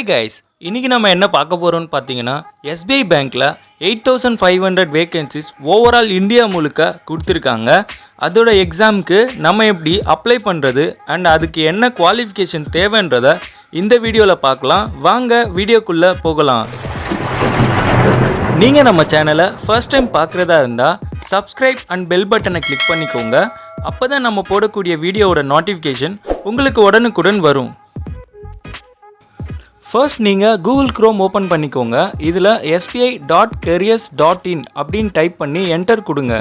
Hey guys, இன்னைக்கு நம்ம என்ன பார்க்க போறோம்னு பார்த்தீங்கன்னா SBI பேங்க்ல 8500 வேகன்சிஸ் ஓவரால் இந்தியா முழுக்க கொடுத்துருக்காங்க. அதோட எக்ஸாமுக்கு நம்ம எப்படி அப்ளை பண்ணுறது அண்ட் அதுக்கு என்ன குவாலிஃபிகேஷன் தேவைன்றதை இந்த வீடியோவில் பார்க்கலாம். வாங்க வீடியோக்குள்ளே போகலாம். நீங்கள் நம்ம சேனலை ஃபர்ஸ்ட் டைம் பார்க்குறதா இருந்தால் சப்ஸ்கிரைப் அண்ட் பெல் பட்டனை கிளிக் பண்ணிக்கோங்க. அப்போ தான் நம்ம போடக்கூடிய வீடியோவோட நோட்டிஃபிகேஷன் உங்களுக்கு உடனுக்குடன் வரும். ஃபர்ஸ்ட் நீங்கள் கூகுள் க்ரோம் ஓப்பன் பண்ணிக்கோங்க. இதில் sbi.careers.in அப்படின்னு டைப் பண்ணி என்டர் கொடுங்க.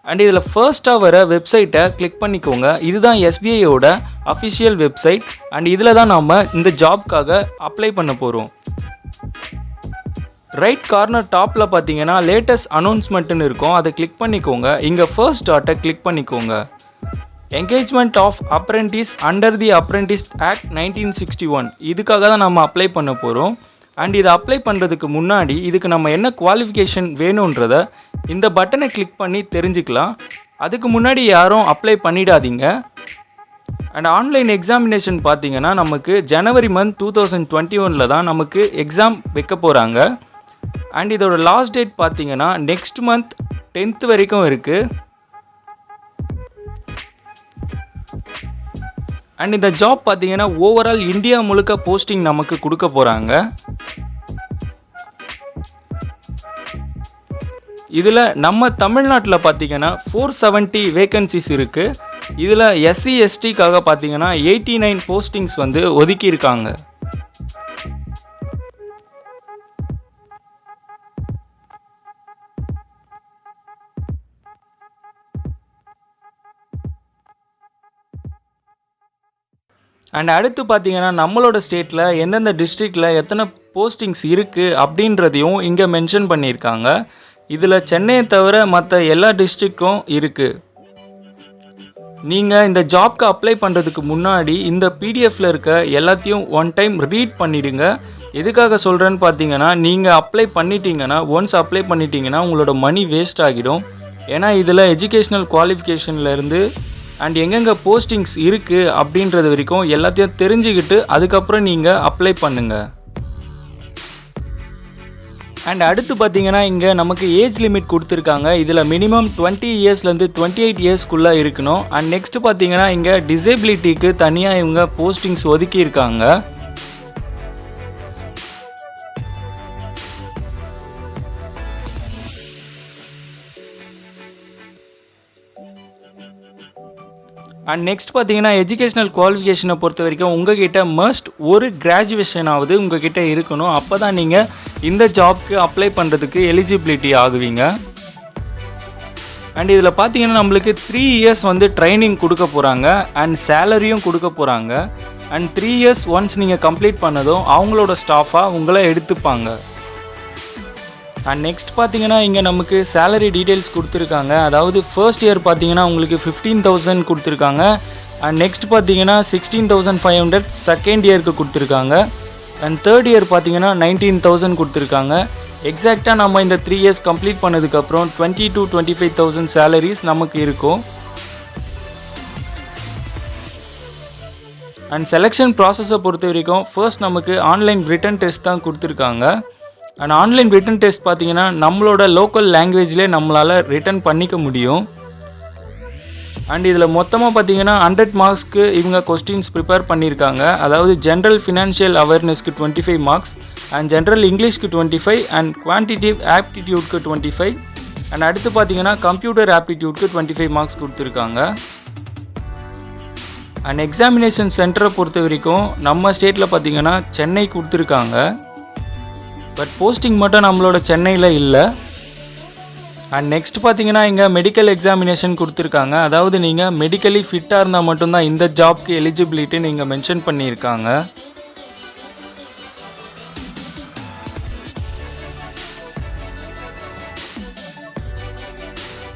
அண்ட் இதில் ஃபர்ஸ்ட்டாக வர வெப்சைட்டை கிளிக் பண்ணிக்கோங்க. இதுதான் எஸ்பிஐயோட அஃபிஷியல் வெப்சைட். அண்ட் இதில் தான் நாம் இந்த ஜாப்க்காக அப்ளை பண்ண போகிறோம். ரைட் கார்னர் டாப்பில் பார்த்தீங்கன்னா லேட்டஸ்ட் அனௌன்ஸ்மெண்ட்டுன்னு இருக்கும். அதை கிளிக் பண்ணிக்கோங்க. இங்கே ஃபர்ஸ்ட் டாட்டை கிளிக் பண்ணிக்கோங்க. Engagement of apprentice under the apprentice act 1961 இதுக்காக தான் நம்ம அப்ளை பண்ண போகிறோம். அண்ட் இதை அப்ளை பண்ணுறதுக்கு முன்னாடி இதுக்கு நம்ம என்ன குவாலிஃபிகேஷன் வேணுன்றதை இந்த பட்டனை கிளிக் பண்ணி தெரிஞ்சுக்கலாம். அதுக்கு முன்னாடி யாரும் அப்ளை பண்ணிடாதீங்க. அண்ட் ஆன்லைன் எக்ஸாமினேஷன் பார்த்தீங்கன்னா நமக்கு ஜனவரி மந்த் 2021 தான் நமக்கு எக்ஸாம் வைக்க போகிறாங்க. அண்ட் இதோட லாஸ்ட் டேட் பார்த்தீங்கன்னா நெக்ஸ்ட் மந்த் 10th வரைக்கும் இருக்குது. அண்ட் இந்த ஜாப் பார்த்தீங்கன்னா ஓவரால் இந்தியா முழுக்க போஸ்டிங் நமக்கு கொடுக்க போகிறாங்க. இதில் நம்ம தமிழ்நாட்டில் பார்த்தீங்கன்னா 470 வேகன்சிஸ் இருக்குது. இதில் SC STக்காக பார்த்தீங்கன்னா 89 போஸ்டிங்ஸ் ஒதுக்கியிருக்காங்க. அண்ட் அடுத்து பார்த்தீங்கன்னா நம்மளோட ஸ்டேட்டில் எந்தெந்த டிஸ்ட்ரிக்டில் எத்தனை போஸ்டிங்ஸ் இருக்குது அப்படின்றதையும் இங்கே மென்ஷன் பண்ணியிருக்காங்க. இதில் சென்னையை தவிர மற்ற எல்லா டிஸ்ட்ரிக்டும் இருக்குது. நீங்கள் இந்த ஜாப்க்கு அப்ளை பண்ணுறதுக்கு முன்னாடி இந்த பிடிஎஃப்பில் இருக்க எல்லாத்தையும் ஒன் டைம் ரீட் பண்ணிவிடுங்க. எதுக்காக சொல்கிறேன்னு பார்த்தீங்கன்னா நீங்கள் அப்ளை பண்ணிட்டீங்கன்னா ஒன்ஸ் அப்ளை பண்ணிட்டீங்கன்னா உங்களோட மணி வேஸ்ட் ஆகிடும். ஏன்னா இதில் எஜுகேஷ்னல் குவாலிஃபிகேஷன்லேருந்து அண்ட் எங்கெங்கே போஸ்டிங்ஸ் இருக்குது அப்படின்றது வரைக்கும் எல்லாத்தையும் தெரிஞ்சுக்கிட்டு அதுக்கப்புறம் நீங்கள் அப்ளை பண்ணுங்கள். அண்ட் அடுத்து பார்த்தீங்கன்னா இங்கே நமக்கு ஏஜ் லிமிட் கொடுத்துருக்காங்க. இதில் மினிமம் 20 இயர்ஸ்லேருந்து 28 இயர்ஸ்க்குள்ளே இருக்கணும். அண்ட் நெக்ஸ்ட் பார்த்தீங்கன்னா இங்கே டிசேபிலிட்டிக்கு தனியாக இவங்க போஸ்டிங்ஸ் ஒதுக்கியிருக்காங்க. அண்ட் நெக்ஸ்ட் பார்த்தீங்கன்னா எஜுகேஷ்னல் குவாலிஃபிகேஷனை பொறுத்த வரைக்கும் உங்ககிட்ட மஸ்ட் ஒரு கிராஜுவேஷனாவது உங்ககிட்ட இருக்கணும். அப்போ தான் நீங்கள் இந்த ஜாப்க்கு அப்ளை பண்ணுறதுக்கு எலிஜிபிலிட்டி ஆகுவீங்க. அண்ட் இதில் பார்த்தீங்கன்னா நம்மளுக்கு 3 இயர்ஸ் ட்ரைனிங் கொடுக்க போகிறாங்க அண்ட் சேலரியும் கொடுக்க போகிறாங்க. அண்ட் 3 இயர்ஸ் ஒன்ஸ் நீங்கள் கம்ப்ளீட் பண்ணதும் அவங்களோட ஸ்டாஃபாக உங்களை எடுத்துப்பாங்க. அண்ட் நெக்ஸ்ட் பார்த்தீங்கன்னா இங்கே நமக்கு சேலரி டீட்டெயில்ஸ் கொடுத்துருக்காங்க. அதாவது ஃபர்ஸ்ட் இயர் பார்த்தீங்கன்னா உங்களுக்கு 15,000 கொடுத்துருக்காங்க. அண்ட் நெக்ஸ்ட் பார்த்தீங்கன்னா 16,500 செகண்ட் இயருக்கு கொடுத்துருக்காங்க. அண்ட் தேர்ட் இயர் பார்த்தீங்கன்னா 19,000 கொடுத்துருக்காங்க. எக்ஸாக்டாக நம்ம இந்த 3 இயர்ஸ் கம்ப்ளீட் பண்ணதுக்கப்புறம் 20,000 to 25,000 சேலரிஸ் நமக்கு இருக்கும். அண்ட் செலெக்ஷன் ப்ராசஸை பொறுத்த வரைக்கும் ஃபர்ஸ்ட் நமக்கு ஆன்லைன் ரிட்டன் டெஸ்ட் தான் கொடுத்துருக்காங்க. அண்ட் ஆன்லைன் ரிட்டன் டெஸ்ட் பார்த்தீங்கன்னா நம்மளோட லோக்கல் லாங்குவேஜ்லேயே நம்மளால் ரிட்டன் பண்ணிக்க முடியும். அண்ட் இதில் மொத்தமாக பார்த்தீங்கன்னா 100 மார்க்ஸ்க்கு இவங்க கொஸ்டின்ஸ் ப்ரிப்பேர் பண்ணியிருக்காங்க. அதாவது ஜென்ரல் ஃபினான்ஷியல் அவேர்னஸ்க்கு 25 மார்க்ஸ் அண்ட் ஜென்ரல் இங்கிலீஷ்க்கு 25 அண்ட் குவான்டிட்டிவ் ஆப்டிடியூட்க்கு 25 அண்ட் அடுத்து பார்த்தீங்கன்னா கம்ப்யூட்டர் ஆப்டிடியூட்க்கு 25 மார்க்ஸ் கொடுத்துருக்காங்க. அண்ட் எக்ஸாமினேஷன் சென்டரை பொறுத்த வரைக்கும் நம்ம ஸ்டேட்டில் பார்த்தீங்கன்னா சென்னை கொடுத்துருக்காங்க. பட் போஸ்டிங் மட்டும் நம்மளோட சென்னையில் இல்லை. அண்ட் நெக்ஸ்ட் பார்த்தீங்கன்னா இங்கே மெடிக்கல் எக்ஸாமினேஷன் கொடுத்துருக்காங்க. அதாவது நீங்கள் மெடிக்கலி ஃபிட்டாக இருந்தால் மட்டும்தான் இந்த ஜாப்க்கு எலிஜிபிலிட்டி நீங்கள் மென்ஷன் பண்ணியிருக்காங்க.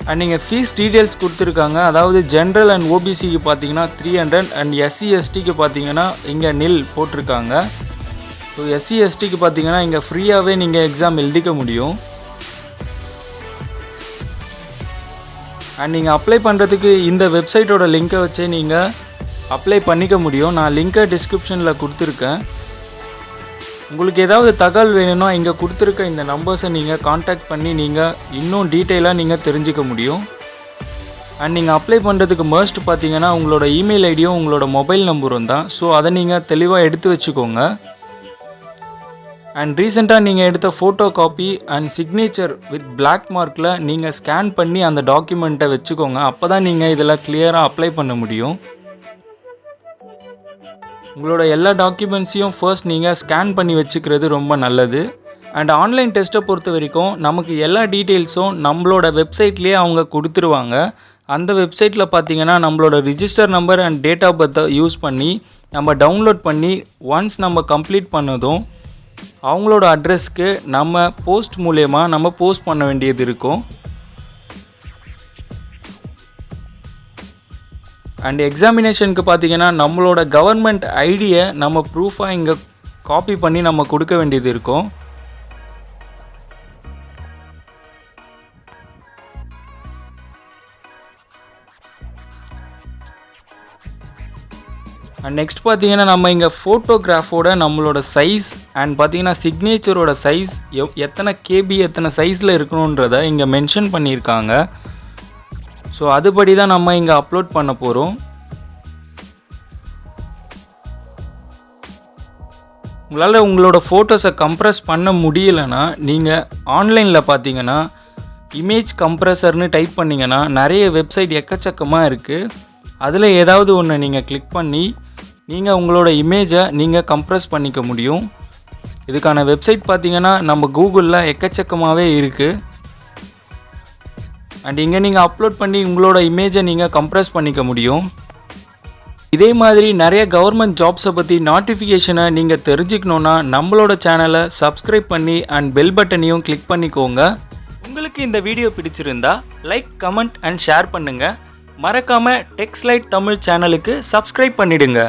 அண்ட் நீங்கள் ஃபீஸ் டீட்டெயில்ஸ் கொடுத்துருக்காங்க. அதாவது ஜென்ரல் அண்ட் ஓபிசிக்கு பார்த்தீங்கன்னா 300 அண்ட் SC STக்கு பார்த்தீங்கன்னா இங்கே நில் போட்டிருக்காங்க. ஸோ SC STக்கு பார்த்தீங்கன்னா இங்கே ஃப்ரீயாகவே நீங்கள் எக்ஸாம் எழுதிக்க முடியும். அண்ட் நீங்கள் அப்ளை பண்ணுறதுக்கு இந்த வெப்சைட்டோட லிங்க்கை வச்சு நீங்கள் அப்ளை பண்ணிக்க முடியும். நான் லிங்க்கை டிஸ்கிரிப்ஷனில் கொடுத்துருக்கேன். உங்களுக்கு ஏதாவது தகவல் வேணும்னா இங்கே கொடுத்துருக்க இந்த நம்பர்ஸை நீங்கள் காண்டாக்ட் பண்ணி நீங்கள் இன்னும் டீட்டெயிலாக நீங்கள் தெரிஞ்சுக்க முடியும். அண்ட் நீங்கள் அப்ளை பண்ணுறதுக்கு மஸ்ட் பார்த்தீங்கன்னா உங்களோட இமெயில் ஐடியும் உங்களோட மொபைல் நம்பரும் தான். ஸோ அதை நீங்கள் தெளிவாக எடுத்து வச்சுக்கோங்க. அண்ட் ரீசெண்டாக நீங்கள் எடுத்த photo copy and signature with black மார்க்கில் நீங்கள் ஸ்கேன் பண்ணி அந்த டாக்குமெண்ட்டை வச்சுக்கோங்க. அப்போ தான் நீங்கள் இதில் கிளியராக அப்ளை பண்ண முடியும். உங்களோட எல்லா டாக்குமெண்ட்ஸையும் ஃபர்ஸ்ட் நீங்கள் ஸ்கேன் பண்ணி வச்சுக்கிறது ரொம்ப நல்லது. அண்ட் ஆன்லைன் டெஸ்ட்டை பொறுத்த வரைக்கும் நமக்கு எல்லா டீட்டெயில்ஸும் நம்மளோட வெப்சைட்லேயே அவங்க கொடுத்துருவாங்க. அந்த வெப்சைட்டில் பார்த்தீங்கன்னா நம்மளோட register number and date of பர்த்தை யூஸ் பண்ணி நம்ம டவுன்லோட் பண்ணி ஒன்ஸ் நம்ம கம்ப்ளீட் பண்ணதும் அவங்களோட அட்ரஸ்க்கு நம்ம போஸ்ட் மூலயமா நம்ம போஸ்ட் பண்ண வேண்டியது இருக்கும். அண்ட் எக்ஸாமினேஷனுக்கு பார்த்தீங்கன்னா நம்மளோட கவர்மெண்ட் ஐடியை நம்ம ப்ரூஃபாக இங்கே காப்பி பண்ணி நம்ம கொடுக்க வேண்டியது இருக்கும். அண்ட் நெக்ஸ்ட் பார்த்தீங்கன்னா நம்ம இங்கே ஃபோட்டோகிராஃபோட நம்மளோட சைஸ் அண்ட் பார்த்தீங்கன்னா சிக்னேச்சரோட சைஸ் எத்தனை கேபி எத்தனை சைஸில் இருக்கணுன்றதை இங்கே மென்ஷன் பண்ணியிருக்காங்க. ஸோ அதுபடி தான் நம்ம இங்கே அப்லோட் பண்ண போகிறோம். உங்களால் உங்களோட ஃபோட்டோஸை கம்ப்ரஸ் பண்ண முடியலைன்னா நீங்கள் ஆன்லைனில் பார்த்தீங்கன்னா இமேஜ் கம்ப்ரஸர்னு டைப் பண்ணிங்கன்னா நிறைய வெப்சைட் எக்கச்சக்கமாக இருக்குது. அதில் ஏதாவது ஒன்று நீங்கள் கிளிக் பண்ணி நீங்கள் உங்களோட இமேஜை நீங்கள் கம்ப்ரஸ் பண்ணிக்க முடியும். இதுக்கான வெப்சைட் பார்த்தீங்கன்னா நம்ம கூகுளில் எக்கச்சக்கமாகவே இருக்குது. அண்ட் இங்கே நீங்கள் அப்லோட் பண்ணி உங்களோட இமேஜை நீங்கள் கம்ப்ரஸ் பண்ணிக்க முடியும். இதே மாதிரி நிறைய கவர்மெண்ட் ஜாப்ஸை பற்றி நோட்டிஃபிகேஷனை நீங்கள் தெரிஞ்சுக்கணுன்னா நம்மளோட சேனலை சப்ஸ்கிரைப் பண்ணி அண்ட் பெல் பட்டனையும் கிளிக் பண்ணிக்கோங்க. உங்களுக்கு இந்த வீடியோ பிடிச்சிருந்தா லைக், கமெண்ட் அண்ட் ஷேர் பண்ணுங்கள். மறக்காமல் டெக்ஸ்லைட் தமிழ் சேனலுக்கு சப்ஸ்கிரைப் பண்ணிடுங்க.